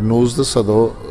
1900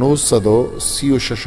936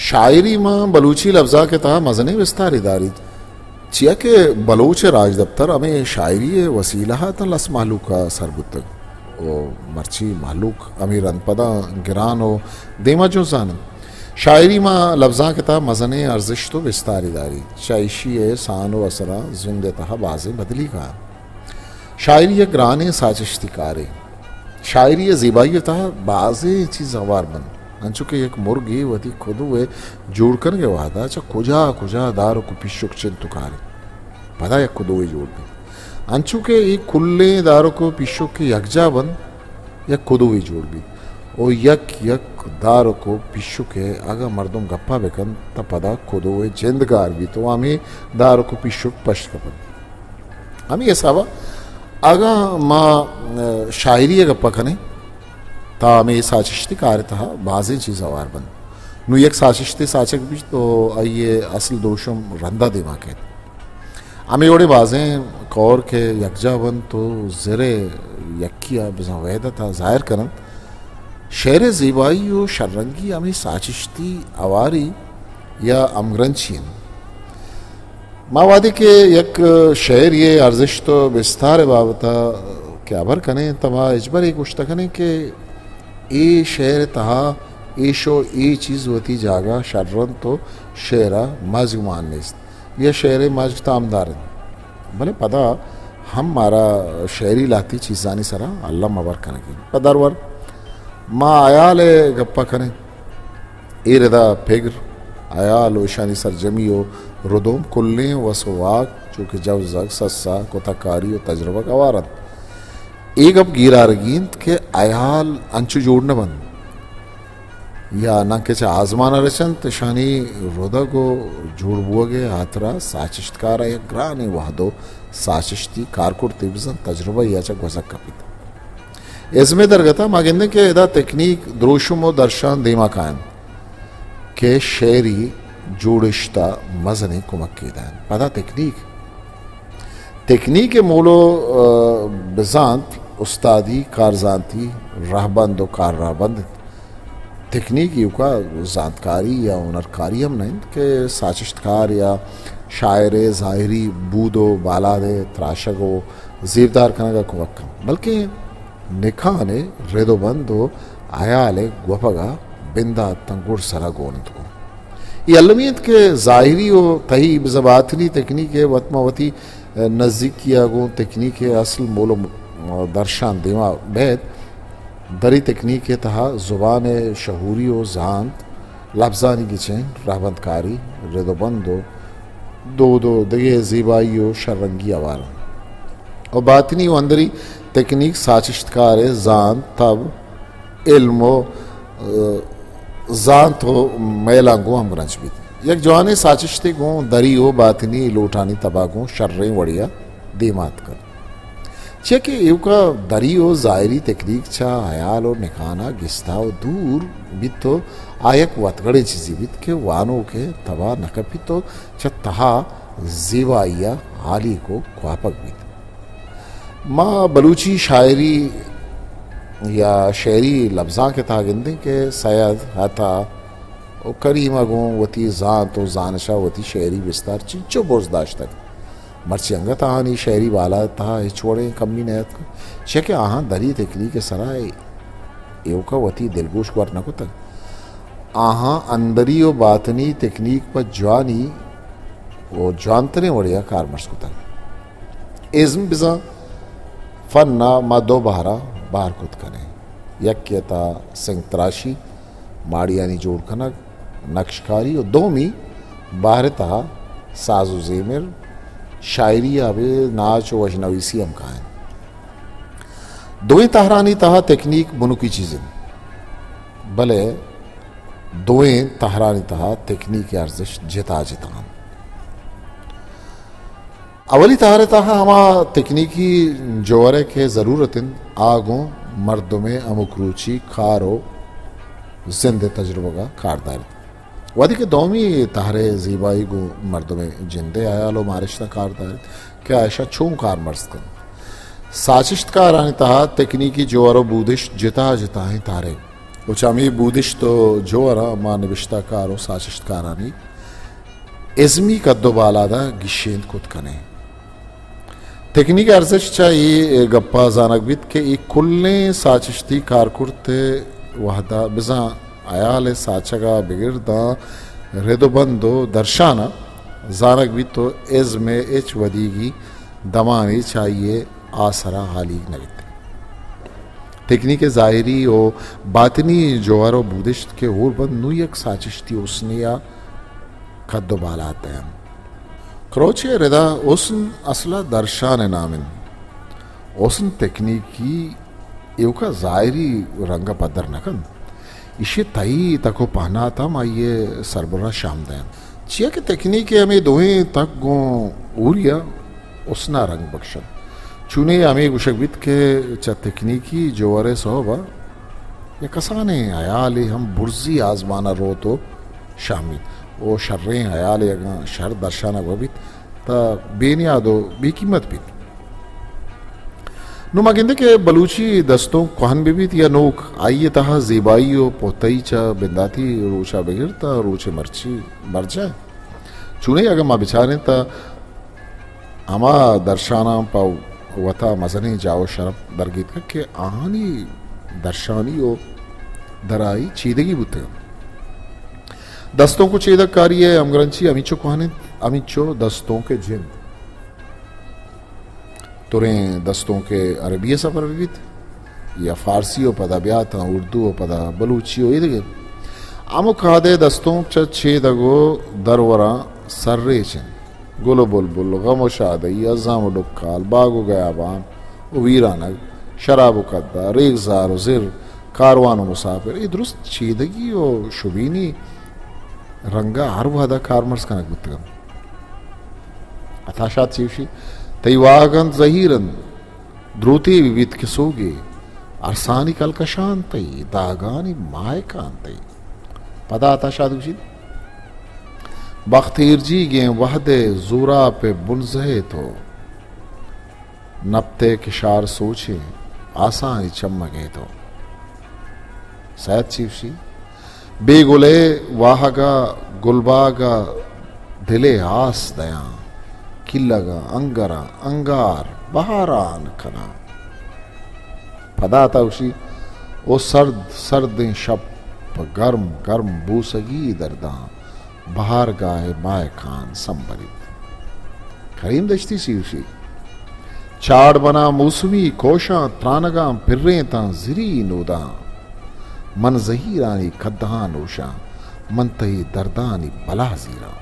शायरी में बलूची लफ्जा के तहा मजने विस्तार दारी चिया के बलोच राज दफ्तर हमें शायरी वसीला त लस मालूक का सरबुत ओ मर्ची मालूक अमीर अनपदा गिरान ओ देमा जो जान शायरी में लफ्जा के तहा मजने अर्जिश तो विस्तार दारी शाइशी सानो असरा जिंद तहा बाजे बदली का शायरी ग्राने साजिश्ती कारे शायरी ज़िबाई तहा बाजे चीज़ अवार बन अंचुके एक मुर्गी वती खुदुए जोड़ कर के वादा चा कुजा कुजा दार को पिशुक चिंतुकारे पता एक खुदुए जोड़ भी अंचुके एक खुले दार को पिशुक के यकजा बन या खुदुए जोड़ भी ओ यक यक दार को पिशुक है अगर मर्दों गप्पा बेकन तब पता खुदुए जिंदगार भी तो हमें दार को पिशुक पश्च कपन हमें ये सावा अगर माँ शायरी गप्पा कने ता में साजिश्ती कार्य था बाज़े चीज़ आवार बन नु एक साजिश्ती साचक भी तो आइए असल दोषम रंदा दिमाग के हमें ओडे बाज़ें कौर के यकजा बन तो ज़रे यकिया बिज़ा वैदा था ज़ाहिर करन शेर ज़िबाई और शर्रंगी हमें साजिश्ती आवारी या अमग्रंचियन मावादी के एक शेर ये अर्जिश तो विस्तार बाबता क्या भर कने तमा इजबर एक उश्ता कने के ए शेर तहा एशो ए चीज़ होती जागा शर्रन तो शेरा मजगुमान नेस्त यह शेर मज तामदार भले पता हम मारा शेरी लाती चीज़ानी सरा अल्लाह मबर कने की पदरवर माँ आयाल गप्पा कने ए रदा फिक्र आयाल ओशानी सरजमी हो रुदोम कुल्ले वसवाक चूँकि जब जग सस्सा कोताकारी और तजर्बा गवारत एक अब गिरा रगींत के आयाल अंचु जोड़ने बन या ना के चा आजमाना रचन तशानी रोदा को जोड़ बुआगे आतरा साचिश्तकारा या ग्राने वहादो साचिश्ती कारकुर तिब्जन तजर्बा या चा गवजक कपित इसमें दरगता मागिंदे के एदा तकनीक द्रोशुमो दर्शान देमा कायन के शेरी जोड़िश्ता मजने कुमक कीदान पता तकनीक मोलो बिजांत उस्तादी कारजांती राहबंद और कार राहबंद तकनीक युका जानकारी या हुनरकारी हम नहीं के साजिश्तकार या शायर ज़ाहिरी बूदो बालादे त्राशगो ज़ीरदार कना का कुवक्कम बल्कि निखाने रेदोबंदो आयाले गुफगा बिंदा तंगुर सरा गोनत को ये अलमियत के ज़ाहिरी और तही ज़बातनी तकनीक वतमावती नज़दीक किया गो तकनीक असल मोलो दर्शान दिमा बैद दरी तकनीक के तहा ज़ुबान शहूरी व जानत लफ्ज़ानी की चैन राहबंदकारी रेदोबंदो दो दो दगे ज़िबाई व शर्रंगी आवार और बातनी व अंदरी तकनीक साजिश्तकार जान तब इल्मो जान तो मैलांगो हम रंच भी एक जवाने साजिश्ते गो दरी हो बातनी लोटानी तबागो शर्रे वड़िया देमात कर चेके युका दरी हो ज़ाहिरी तकनीक छा हयाल और निखाना गिस्ता और दूर भी तो आयक वतगड़े चीज़ी भी के वानों के तबा नकपी तो छ तहा ज़िबाइया हाली को ख्वापक भी माँ बलूची शायरी या शेरी लफ्ज़ा के तागिंदे के सैयद हता और करीमा गो वती जान तो जानशा वती शेरी विस्तार चिंचो बोझदाश्त तक मर्ची अंगा तहानी शेरी वाला तहा छोड़े कमी नयत छे आहा दरी तकली के सराय एवका वती दिलगोश कर न को तक आहा अंदरी और बातनी तकनीक पर जवानी वो जानतने वड़िया कार मर्स को तक इज़्म बिजा फन्ना मादो बहरा बाहर खुद करें यक्यता संतराशी माड़ियानी जोड़ खनक नक्शकारी और दोमी बाहर तहा साजो ज़ेमिर शायरी आवे नाच व अजनवीसी हम कहें दोई तहरानी तहा तकनीक बुनु की चीज़ें भले दोई तहरानी तहा तकनीक अर्जिश जिता जितान अवली तहारे तहा हमा तकनीकी जोरे के ज़रूरतिन आगों मर्दों में अमुक रुचि खारो जिंदे तजुर्बा का कारदार वादी के दोमी तहरे ज़ीबाई गो मर्दों में जिंदे आया लो मारिश्ता कारदार क्या ऐसा छूं कार मर्ज कर साजिश्त कार आने तहा तकनीकी जोरो बूदिश जिता जिता है तारे Uçami Buddhisto Joara ma nivishta karo saçışt karani ezmi kaddo balada gişent kutkane. Teknik arziş çayı gappa zanak bit ke ilk kulle saçışti karkurte vahda biza ayale saçaga begirda redobando darshana zanak bit to ezme eç vadigi damani चाहिए आसरा हाली नवित तकनीक ज़ाहिरी और बातनी जोहर और Buddhist के और बंद नुयक साचिश्ती उसने या कद्दो बालाते हैं क्रोचे रेदा उसन असला दर्शान नामिन उसन तकनीकी एवका ज़ाहिरी रंगा पदर नकन इसे तई तको पहना था माये सरबरा शाम दें चिया के तकनीक हमें दोहें तक गो उरिया उसना रंग बख्शन चुने हमें गुशकबित के च तकनीकी जोरे सोबा ये कसाने आयाले हम बुर्जी आजमाना रो तो शामिल ओ शर्रे आयाले अगा शर दर्शाना बबित ता बेनियादो बेकीमत बित नुमागिंदे के बलूची दस्तों कोहन बिबित या नोक आइए तहा ज़ेबाई ओ पोतई चा बिंदाती रोचा बिगिरता रोचे मर्ची मर जाए चुने अगर माँ बिचारे ता अमा दर्शाना पाऊ वता मजने जाओ शरफ दरगीत का के आहानी दर्शानी ओ दराई चीदगी बुते दस्तों को चेदक कारी है अमग्रंची अमीचो कोहने अमीचो दस्तों के जिन तुरे दस्तों के अरबी सफर विविध या फारसी ओ पदा ब्याता उर्दू ओ पदा बलूची ओ इधगे आमो खादे दस्तों च चेदगो दरवरा सर्रे चिन गोलो बुलबुल गमो शादी अज़ाम डुक्काल बागो गयाबान वीरानग शराब कद्दा रेगजार जिर कारवान मुसाफिर ये दुरुस्त चीदगी और शुबीनी रंगा हर वादा कारमर्स कनक बुत्तगम अथाशात चीवशी तैवागन जहीरन द्रुति विविध किसोगे अरसानी कलकशांतई दागानी मायकांतई पदा अथाशात उशी बख्तीरजी गे वहदे ज़ूरा पे बुनज़हे तो नपते किशार सोचे आसानी चमगे तो सैद चीफशी बेगुले वाहगा गुलबागा दिले आस दया किल्लगा अंगरा अंगार बहारान खना पदा उसी ओ सर्द सर्द शब गर्म गर्म बूसगी दरदा बहार गाए माए खान संबलित करीम दश्ती सी उसी चाड़ बना मौसमी कोशा त्रानगा फिर्रे ता जिरी नोदा मन जहीरानी खद्दा नोशा मन तही दर्दानी बला जीरा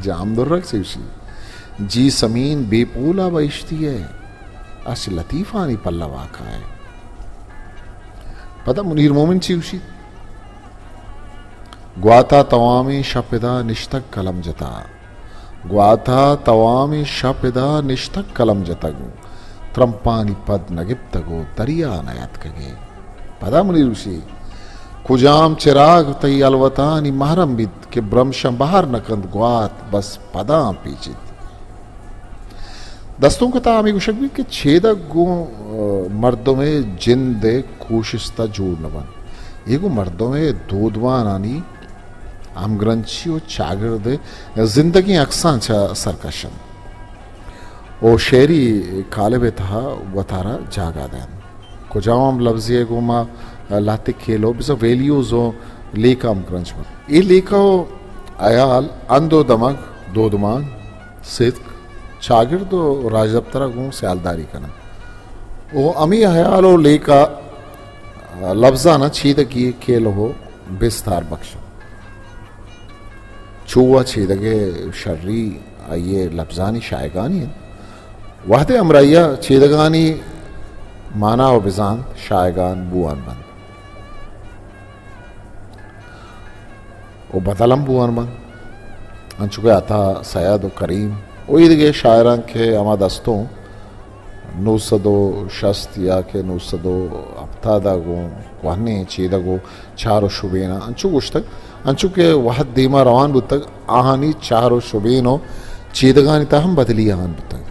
जाम दुर्रक से उसी जी समीन बेपूला बहिश्ती है अश लतीफानी पल्ला वाका है पता मुनीर मोमिन सी उसी ग्वाता तवामी शपिदा निश्तक कलम जता ग्वाता तवामी शपिदा निश्तक कलम जतग त्रंपानी पद नगिप्तगो दरिया नयत कगे पदा मुनि ऋषि कुजाम चिराग तई अलवतानी महरम बिद के ब्रह्मशम बहार नकंद ग्वात बस पदा पीचित दस्तों का तामी गुशकबी के छेदक गो मर्दों में जिंदे कोशिस्ता जोड़ नबन एगो मर्दों में दूधवानानी आमग्रंची और चागिर्दे जिंदगी अक्सां छा सरकशन ओ शेरी काले था वतारा जागा देन कुजाम लफ्ज़े गुमा लाते खेलो बिसा वेल्यूज़ो लेका आमग्रंच में ये लेका अयाल अंदो दमक दो दमान सिद्क चागिर्दो राजदप्तरा गुम सयालदारी करना ओ अमी अयाल ओ लेका लफ्ज़ा ना छीदगी खेलो हो बिस्तार बख्श चुआ छेदगे शर्री ये लफ्जानी शायगानी वहदे अमराइया छेदगानी माना व बिजान शायगान बुआन बंद ओ बदलम बुआन बंद अंचुके आता सयाद व करीम ओ इदगे शायरान के अमा दस्तों नूसदो शस्त या के नूसदो अफ्तादा गो वहने छेदगो चारो शुबेना अंचु गुश्तक अंचु के वहद दीमा रवान बुतक आहानी चारो शुबेनो चीदगानी ताहम बदली आहान बुतक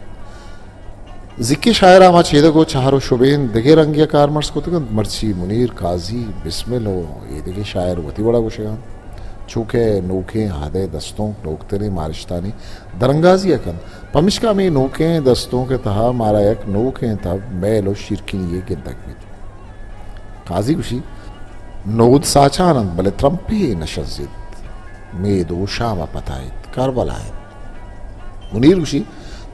जिक्की शायरा मा चेदगो चारो शुबेन दिगे रंगिया कारमर्स को तक मर्ची मुनीर काजी बिस्मिलो ये दिगे शायर वती बड़ा गुशेगान चूके नोके हादे दस्तों नोकतरे मारिश्तानी दरंगाजी अकन पमिश्का में नोके दस्तों के तहा मारा एक नोके तब मैलो शिरकिन ये गिंदक भी काजी गुशी नोद साचानंद बले त्रंपे नशजिद मेदो शामा पतायत कारबलायत मुनीर गुशी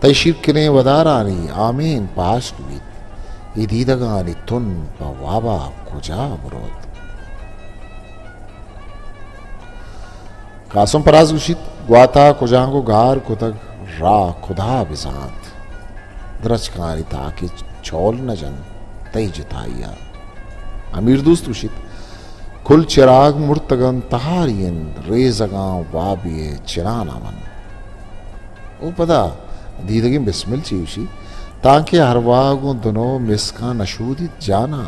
तय शिरकिने वदारानी आमीन पाश गुबीत इदीदगानी तुन पवाबा कुजा बुरोद कासम पराज गुशित ग्वाता कुजांगो गार कुतक रा खुदा बिजात द्रचकानी ताकि चौल न जन तय जिताइया अमीर दोस्त गुशित कुल चिराग मुर्तगन तहारियन रेजगा वाबिये चिराना मन ओ पदा दीदगी बिस्मिल चीवशी ताकि हरवागो दुनो मिसका नशूदित जाना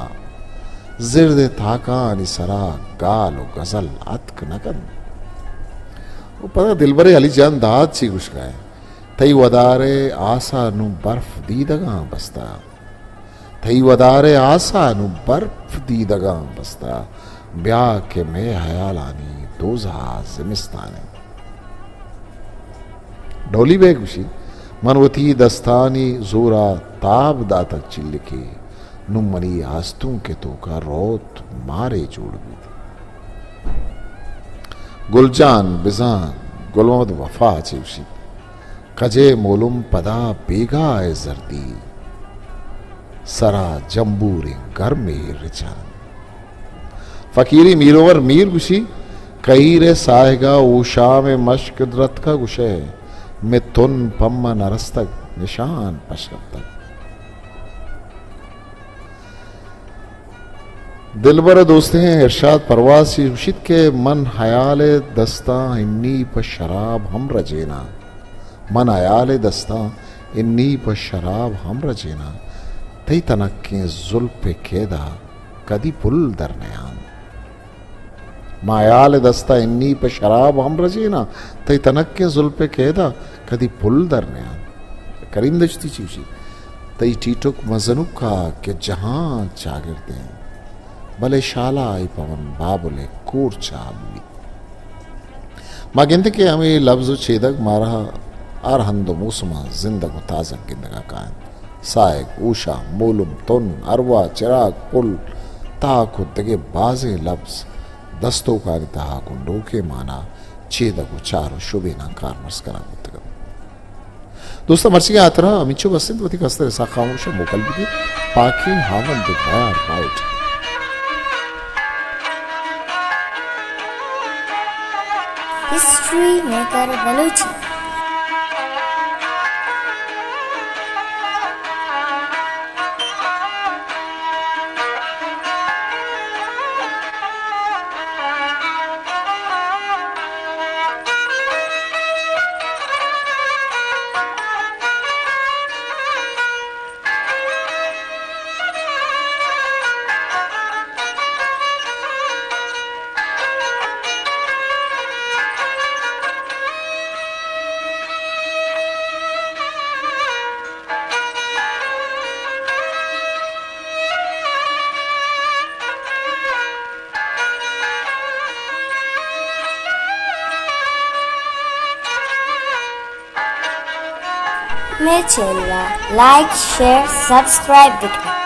जिरदे ताका निसरा गालो गजल अतक नकन वो पता दिलबरे अली जान दाद सी कुछ गए तई वदारे आसा नु बर्फ दीदगा बस्ता तई वदारे आसा नु बर्फ दीदगा बस्ता ब्याह के में हयालानी दोजा जिमिस्ताने डोली बेगुशी मनवती दस्तानी जोरा ताब दाता चिल्लिके नुमनी आस्तों के तो का रोत मारे जोड़ भी गुलजान बिजान गुलमद वफा चिवशी कजे मोलुम पदा बेगा ए जर्दी सरा जम्बूरे घर में रिचान फकीरी मीरोवर मीर गुशी कई रे साहेगा ऊषा में मश्क द्रत का गुशे में तुन पम्मा नरस्तक निशान पशरत तक दिलबर दोस्ते इरशाद परवासी रुशिद के मन हयाल दस्ता इन्नी पर शराब हम रजेना मन हयाल दस्ता इन्नी पर शराब हम रजेना तई तनक के जुल्फ केदा कदी पुल दरनयान मायाल दस्ता इन्नी पर शराब हम रजेना तई तनक के जुल्फ केदा कदी पुल दरनयान करीम दश्ती चीशी तई टीटुक मजनुका के जहां चागिरदे भले शाला आई पवन बाबुले कूर चाबी मागिंद के हमें लफ्ज छेदक मारा अरहंद मूसमा जिंदग ताजक गिंदगा कान सायक ऊषा मोलुम तुन अरवा चिराग पुल ताकु दगे बाजे लफ्ज दस्तों का रिताहा कुंडो के माना छेदक चारो शुभेना कारमर्स करा गुत्तगम दोस्तों मर्सी आतरा अमिचो बसिंद वती कस्तर सा खामोश मोकल भी पाकी हावन दे बार बाउट history maker Balochi Mechella, like, share, subscribe.